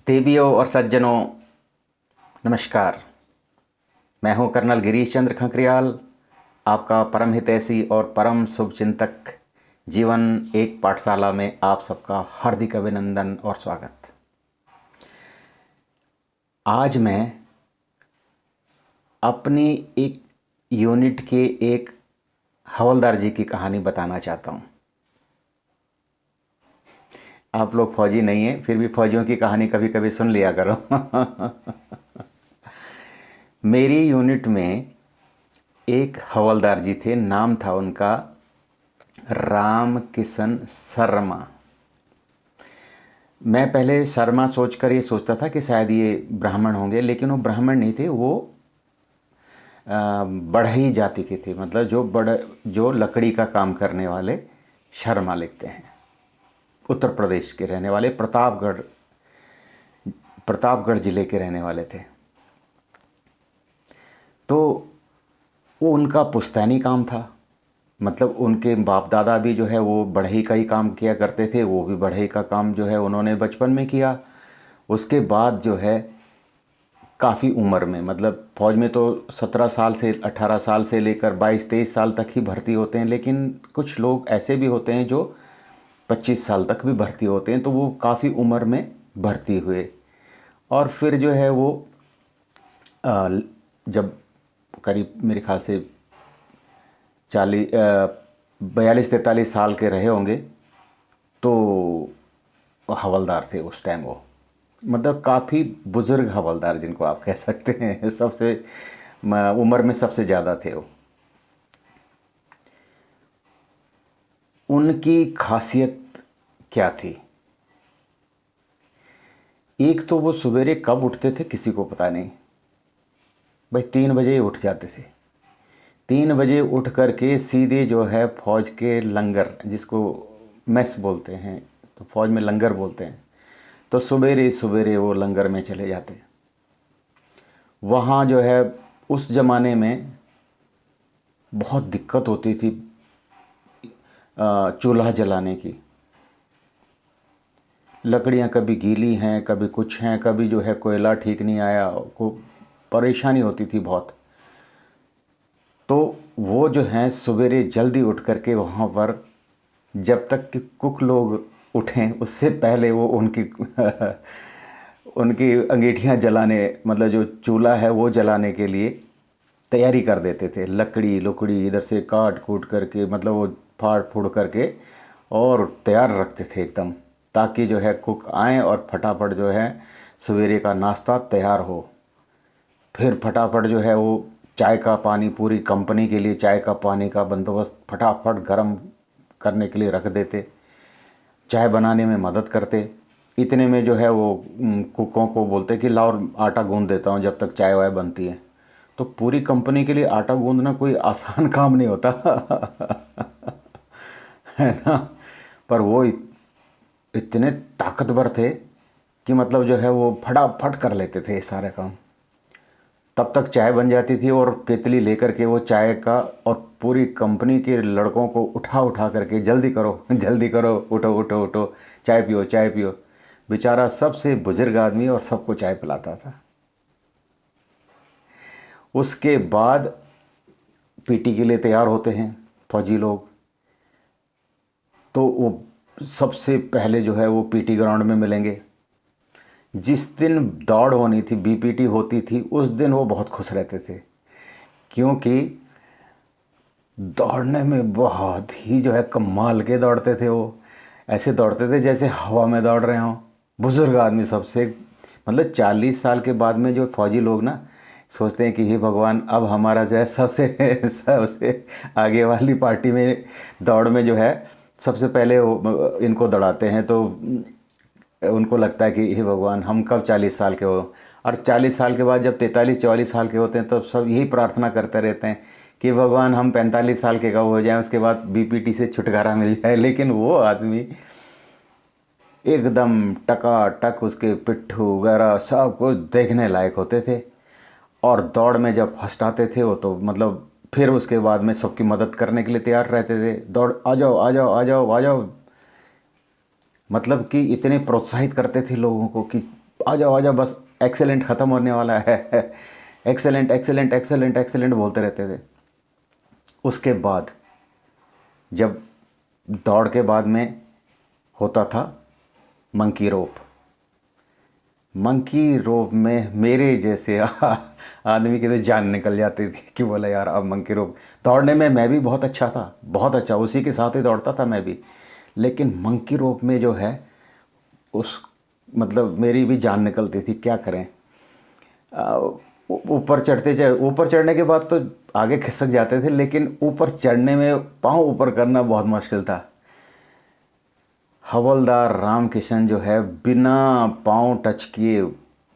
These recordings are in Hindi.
देवियों और सज्जनों, नमस्कार। मैं हूं कर्नल गिरीश चंद्र खंकरियाल, आपका परम हितैषी और परम शुभचिंतक। जीवन एक पाठशाला में आप सबका हार्दिक अभिनंदन और स्वागत। आज मैं अपनी एक यूनिट के एक हवलदार जी की कहानी बताना चाहता हूं। आप लोग फौजी नहीं हैं, फिर भी फौजियों की कहानी कभी कभी सुन लिया करो। मेरी यूनिट में एक हवलदार जी थे, नाम था उनका राम किशन शर्मा। मैं पहले शर्मा सोचकर ये सोचता था कि शायद ये ब्राह्मण होंगे, लेकिन वो ब्राह्मण नहीं थे। वो बढ़ई जाति के थे, मतलब जो लकड़ी का काम करने वाले शर्मा लिखते हैं। उत्तर प्रदेश के रहने वाले, प्रतापगढ़ ज़िले के रहने वाले थे। तो वो उनका पुश्तैनी काम था, मतलब उनके बाप दादा भी जो है वो बढ़ई का ही काम किया करते थे। वो भी बढ़ई का काम जो है उन्होंने बचपन में किया। उसके बाद जो है काफ़ी उम्र में, मतलब फ़ौज में तो 17 साल से 18 साल से लेकर 22-23 साल तक ही भर्ती होते हैं, लेकिन कुछ लोग ऐसे भी होते हैं जो 25 साल तक भी भर्ती होते हैं। तो वो काफ़ी उम्र में भर्ती हुए और फिर जो है वो जब करीब मेरे ख्याल से 42-43 साल के रहे होंगे तो हवलदार थे उस टाइम। वो मतलब काफ़ी बुज़ुर्ग हवलदार जिनको आप कह सकते हैं, सबसे उम्र में सबसे ज़्यादा थे वो। उनकी खासियत क्या थी? एक तो वो सवेरे कब उठते थे किसी को पता नहीं। भाई 3 बजे उठ जाते थे। 3 बजे उठ कर के सीधे जो है फ़ौज के लंगर, जिसको मैस बोलते हैं, तो फ़ौज में लंगर बोलते हैं, तो सवेरे सवेरे वो लंगर में चले जाते। वहाँ जो है उस ज़माने में बहुत दिक्कत होती थी चूल्हा जलाने की। लकड़ियाँ कभी गीली हैं, कभी कुछ हैं, कभी जो है कोयला ठीक नहीं आया, को परेशानी होती थी बहुत। तो वो जो हैं सवेरे जल्दी उठ करके वहाँ पर, जब तक कि कुक लोग उठें उससे पहले वो उनकी उनकी अंगीठियाँ जलाने, मतलब जो चूल्हा है वो जलाने के लिए तैयारी कर देते थे। लकड़ी लुकड़ी इधर से काट कूट करके, मतलब वो फाड़ फूड़ करके और तैयार रखते थे एकदम, ताकि जो है कुक आएँ और फटाफट जो है सवेरे का नाश्ता तैयार हो। फिर फटाफट जो है वो चाय का पानी, पूरी कंपनी के लिए चाय का पानी का बंदोबस्त फटाफट गर्म करने के लिए रख देते, चाय बनाने में मदद करते। इतने में जो है वो कुकों को बोलते कि लाओ आटा गूंद देता हूँ जब तक चाय वाय बनती है। तो पूरी कंपनी के लिए आटा गूंदना कोई आसान काम नहीं होता। है ना। पर वो इतने ताकतवर थे कि मतलब जो है वो फटाफट कर लेते थे ये सारे काम। तब तक चाय बन जाती थी और केतली लेकर के वो चाय का, और पूरी कंपनी के लड़कों को उठा उठा करके जल्दी करो जल्दी करो, उठो उठो उठो, चाय पियो चाय पियो। बेचारा सबसे बुजुर्ग आदमी और सबको चाय पिलाता था। उसके बाद पीटी के लिए तैयार होते हैं फौजी लोग। तो वो सबसे पहले जो है वो पीटी ग्राउंड में मिलेंगे। जिस दिन दौड़ होनी थी, बीपीटी होती थी, उस दिन वो बहुत खुश रहते थे, क्योंकि दौड़ने में बहुत ही जो है कमाल के दौड़ते थे वो। ऐसे दौड़ते थे जैसे हवा में दौड़ रहे हों। बुज़ुर्ग आदमी सबसे, मतलब 40 साल के बाद में जो फौजी लोग ना सोचते हैं कि हे भगवान, अब हमारा जो है सबसे सबसे आगे वाली पार्टी में दौड़ में जो है सबसे पहले इनको दौड़ाते हैं। तो उनको लगता है कि हे भगवान, हम कब 40 साल के हो। और 40 साल के बाद जब 43-44 साल के होते हैं, तो सब यही प्रार्थना करते रहते हैं कि भगवान हम 45 साल के कब हो जाएं, उसके बाद बीपीटी से छुटकारा मिल जाए। लेकिन वो आदमी एकदम टकाटक, उसके पिट्ठू वगैरह सब कुछ देखने लायक होते थे। और दौड़ में जब फर्स्ट आते थे वो, तो मतलब फिर उसके बाद में सबकी मदद करने के लिए तैयार रहते थे। दौड़, आ जाओ आ जाओ आ जाओ आ जाओ, मतलब कि इतने प्रोत्साहित करते थे लोगों को कि आ जाओ आ जाओ, बस एक्सेलेंट ख़त्म होने वाला है एक्सेलेंट एक्सेलेंट एक्सेलेंट एक्सेलेंट बोलते रहते थे। उसके बाद जब दौड़ के बाद में होता था मंकी रोप, मंकी रोप में मेरे जैसे आदमी की तो जान निकल जाती थी कि बोला यार अब मंकी रोप। दौड़ने में मैं भी बहुत अच्छा था, बहुत अच्छा, उसी के साथ ही दौड़ता था मैं भी, लेकिन मंकी रोप में जो है उस मतलब मेरी भी जान निकलती थी। क्या करें, ऊपर चढ़ने के बाद तो आगे खिसक जाते थे, लेकिन ऊपर चढ़ने में पाँव ऊपर करना बहुत मुश्किल था। हवलदार रामकिशन जो है बिना पाँव टच किए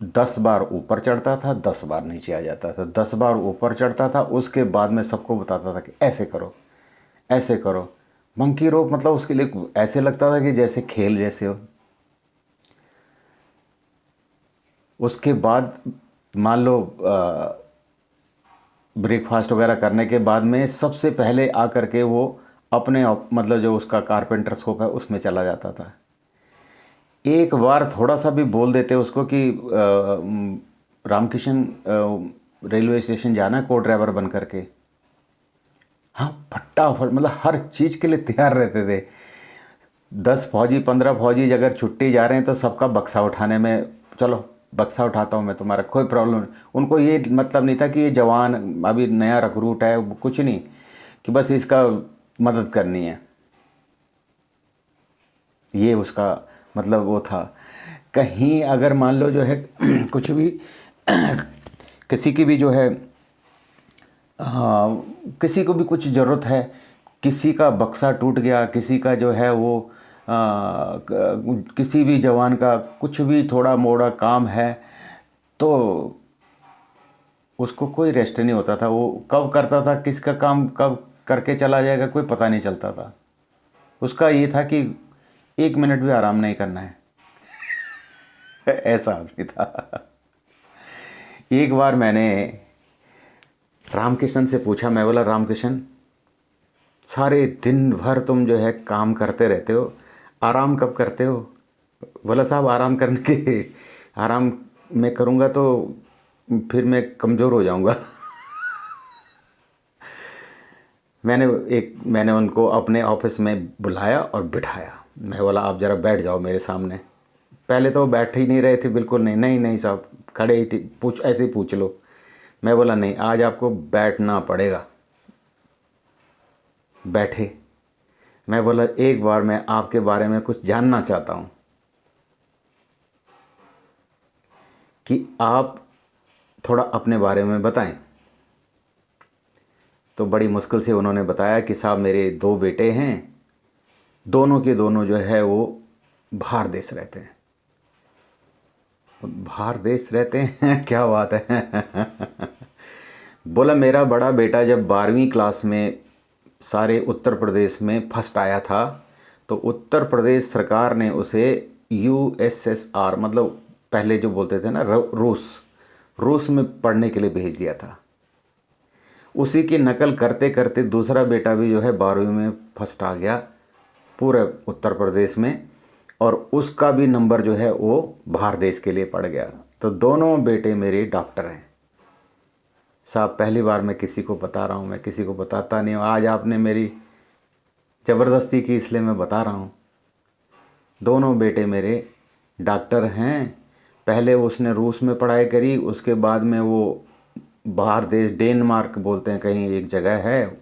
10 बार ऊपर चढ़ता था, 10 बार नीचे आ जाता था, 10 बार ऊपर चढ़ता था। उसके बाद में सबको बताता था कि ऐसे करो ऐसे करो। मंकी रोप मतलब उसके लिए ऐसे लगता था कि जैसे खेल जैसे हो। उसके बाद मान लो ब्रेकफास्ट वगैरह करने के बाद में सबसे पहले आ कर के वो अपने मतलब जो उसका कारपेंटर शॉप है उसमें चला जाता था। एक बार थोड़ा सा भी बोल देते उसको कि रामकिशन रेलवे स्टेशन जाना है को ड्राइवर बन करके, हाँ फटाफट मतलब हर चीज़ के लिए तैयार रहते थे। 10 फौजी 15 फौजी अगर छुट्टी जा रहे हैं तो सबका बक्सा उठाने में, चलो बक्सा उठाता हूँ मैं, तुम्हारा कोई प्रॉब्लम नहीं। उनको ये मतलब नहीं था कि ये जवान अभी नया रिक्रूट है, कुछ नहीं, कि बस इसका मदद करनी है, ये उसका मतलब वो था। कहीं अगर मान लो जो है कुछ भी किसी की भी जो है, हाँ किसी को भी कुछ ज़रूरत है, किसी का बक्सा टूट गया, किसी का जो है वो किसी भी जवान का कुछ भी थोड़ा मोड़ा काम है, तो उसको कोई रेस्ट नहीं होता था। वो कब करता था, किसका काम कब करके चला जाएगा कोई पता नहीं चलता था। उसका ये था कि 1 मिनट भी आराम नहीं करना है ऐसा आदमी था। एक बार मैंने रामकिशन से पूछा, मैं बोला रामकिशन सारे दिन भर तुम जो है काम करते रहते हो, आराम कब करते हो? बोला साहब आराम करने के आराम मैं करूँगा तो फिर मैं कमज़ोर हो जाऊँगा मैंने उनको अपने ऑफिस में बुलाया और बिठाया। मैं बोला आप ज़रा बैठ जाओ मेरे सामने। पहले तो वो बैठ ही नहीं रहे थे, बिल्कुल नहीं, नहीं नहीं साहब खड़े ही थे, पूछ ऐसे ही पूछ लो। मैं बोला नहीं आज आपको बैठना पड़ेगा। बैठे। मैं बोला एक बार मैं आपके बारे में कुछ जानना चाहता हूँ कि आप थोड़ा अपने बारे में बताएं। तो बड़ी मुश्किल से उन्होंने बताया कि साहब मेरे 2 बेटे हैं, दोनों के दोनों जो है वो बाहर देश रहते हैं। बाहर देश रहते हैं क्या बात है बोला मेरा बड़ा बेटा जब 12वीं क्लास में सारे उत्तर प्रदेश में फर्स्ट आया था, तो उत्तर प्रदेश सरकार ने उसे USSR मतलब पहले जो बोलते थे ना रूस में पढ़ने के लिए भेज दिया था। उसी की नकल करते करते दूसरा बेटा भी जो है 12वीं में फर्स्ट आ गया पूरे उत्तर प्रदेश में, और उसका भी नंबर जो है वो बाहर देश के लिए पड़ गया। तो दोनों बेटे मेरे डॉक्टर हैं साहब। पहली बार मैं किसी को बता रहा हूँ, मैं किसी को बताता नहीं हूँ, आज आपने मेरी ज़बरदस्ती की इसलिए मैं बता रहा हूँ। दोनों बेटे मेरे डॉक्टर हैं। पहले उसने रूस में पढ़ाई करी, उसके बाद में वो बाहर देश डेनमार्क बोलते हैं कहीं एक जगह है,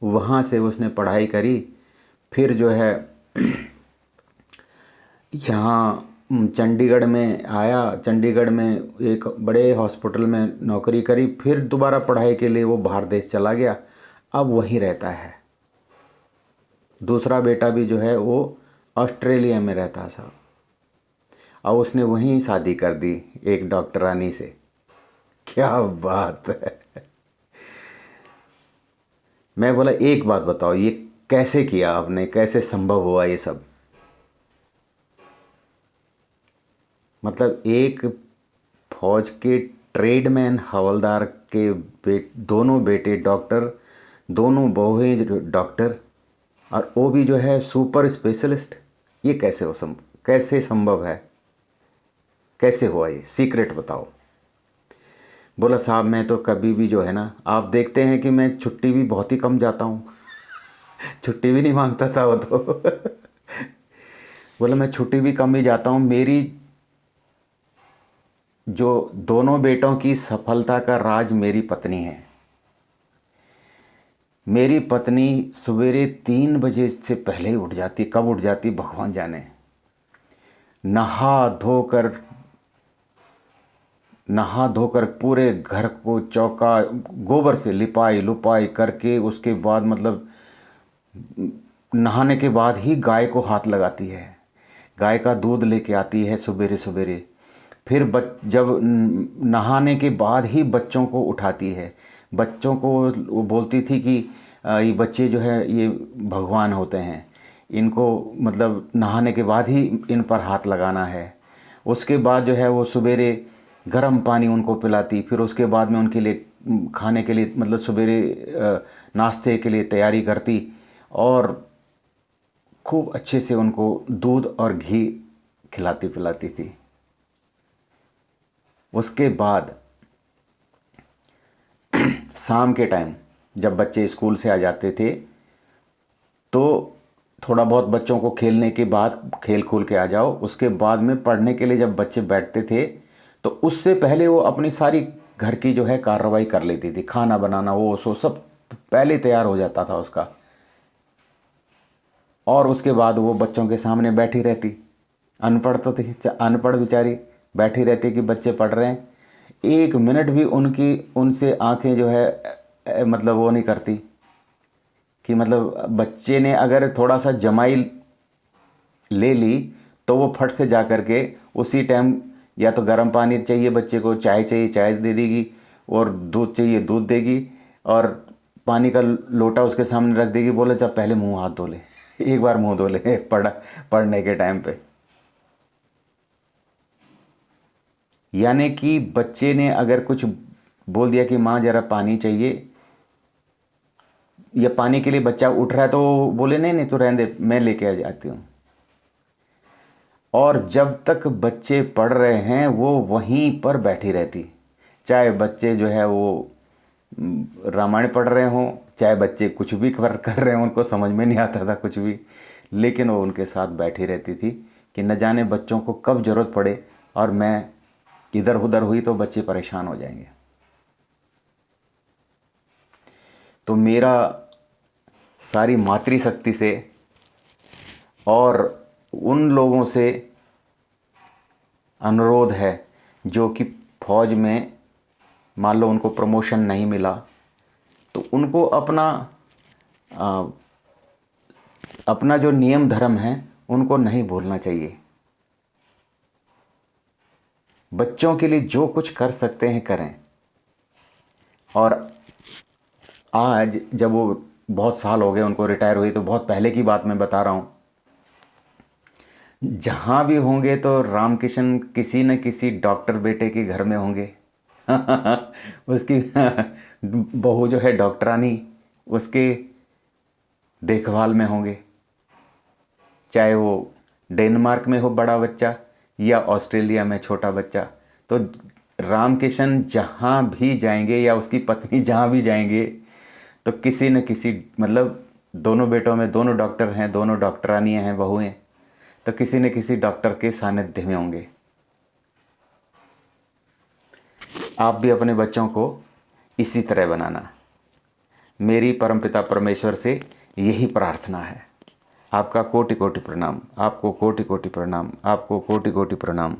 वहाँ से उसने पढ़ाई करी। फिर जो है यहाँ चंडीगढ़ में आया, चंडीगढ़ में एक बड़े हॉस्पिटल में नौकरी करी, फिर दोबारा पढ़ाई के लिए वो बाहर देश चला गया, अब वहीं रहता है। दूसरा बेटा भी जो है वो ऑस्ट्रेलिया में रहता है साहब, और उसने वहीं शादी कर दी एक डॉक्टरानी से। क्या बात है। मैं बोला एक बात बताओ ये कैसे किया आपने, कैसे संभव हुआ ये सब? मतलब एक फौज के ट्रेडमैन हवलदार के दोनों बेटे डॉक्टर, दोनों बहुएं डॉक्टर, और वो भी जो है सुपर स्पेशलिस्ट, ये कैसे संभव है? कैसे हुआ ये, सीक्रेट बताओ। बोला साहब मैं तो कभी भी जो है ना, आप देखते हैं कि मैं छुट्टी भी बहुत ही कम जाता हूँ। छुट्टी भी नहीं मांगता था वो तो। बोला मैं छुट्टी भी कम ही जाता हूँ। मेरी जो दोनों बेटों की सफलता का राज मेरी पत्नी है। मेरी पत्नी सवेरे 3 बजे से पहले ही उठ जाती, कब उठ जाती भगवान जाने। नहा धोकर पूरे घर को चौका गोबर से लिपाई लुपाई करके, उसके बाद मतलब नहाने के बाद ही गाय को हाथ लगाती है, गाय का दूध लेके आती है सवेरे सवेरे। फिर जब नहाने के बाद ही बच्चों को उठाती है। बच्चों को वो बोलती थी कि ये बच्चे जो है ये भगवान होते हैं, इनको मतलब नहाने के बाद ही इन पर हाथ लगाना है। उसके बाद जो है वो सवेरे गर्म पानी उनको पिलाती, फिर उसके बाद में उनके लिए खाने के लिए मतलब सवेरे नाश्ते के लिए तैयारी करती, और खूब अच्छे से उनको दूध और घी खिलाती पिलाती थी। उसके बाद शाम के टाइम जब बच्चे स्कूल से आ जाते थे तो थोड़ा बहुत बच्चों को खेलने के बाद खेल खूल के आ जाओ, उसके बाद में पढ़ने के लिए जब बच्चे बैठते थे तो उससे पहले वो अपनी सारी घर की जो है कार्रवाई कर लेती थी। खाना बनाना वो सो सब पहले तैयार हो जाता था उसका, और उसके बाद वो बच्चों के सामने बैठी रहती। अनपढ़ तो थी, अनपढ़ बेचारी बैठी रहती कि बच्चे पढ़ रहे हैं, 1 मिनट भी उनसे आंखें जो है मतलब वो नहीं करती कि मतलब बच्चे ने अगर थोड़ा सा जमाई ले ली तो वो फट से जा कर के उसी टाइम या तो गर्म पानी चाहिए बच्चे को, चाय चाहिए चाय दे देगी, और दूध चाहिए दूध देगी, और पानी का लोटा उसके सामने रख देगी। बोले जब पहले मुंह हाथ धो ले, एक बार मुंह धो ले पढ़ने के टाइम पे। यानी कि बच्चे ने अगर कुछ बोल दिया कि माँ ज़रा पानी चाहिए, या पानी के लिए बच्चा उठ रहा है तो बोले नहीं नहीं तो रहने दे मैं लेके आ जाती हूँ। और जब तक बच्चे पढ़ रहे हैं वो वहीं पर बैठी रहती, चाहे बच्चे जो है वो रामायण पढ़ रहे हों, चाहे बच्चे कुछ भी कर रहे हों, उनको समझ में नहीं आता था कुछ भी, लेकिन वो उनके साथ बैठी रहती थी कि न जाने बच्चों को कब ज़रूरत पड़े और मैं इधर उधर हुई तो बच्चे परेशान हो जाएंगे। तो मेरा सारी मातृशक्ति से और उन लोगों से अनुरोध है जो कि फौज में मान लो उनको प्रमोशन नहीं मिला, तो उनको अपना जो नियम धर्म है उनको नहीं भूलना चाहिए। बच्चों के लिए जो कुछ कर सकते हैं करें। और आज जब वो बहुत साल हो गए उनको रिटायर हुई, तो बहुत पहले की बात मैं बता रहा हूँ, जहाँ भी होंगे तो रामकिशन किसी न किसी डॉक्टर बेटे के घर में होंगे। उसकी बहू जो है डॉक्टरानी, उसके देखभाल में होंगे, चाहे वो डेनमार्क में हो बड़ा बच्चा या ऑस्ट्रेलिया में छोटा बच्चा। तो रामकिशन जहाँ भी जाएंगे या उसकी पत्नी जहाँ भी जाएंगे तो किसी न किसी मतलब दोनों बेटों में दोनों डॉक्टर हैं, दोनों डॉक्टरानियाँ हैं बहुएँ, तो किसी न किसी डॉक्टर के सानिध्य में होंगे। आप भी अपने बच्चों को इसी तरह बनाना। मेरी परमपिता परमेश्वर से यही प्रार्थना है। आपका कोटि कोटि प्रणाम, आपको कोटि कोटि प्रणाम, आपको कोटि कोटि प्रणाम।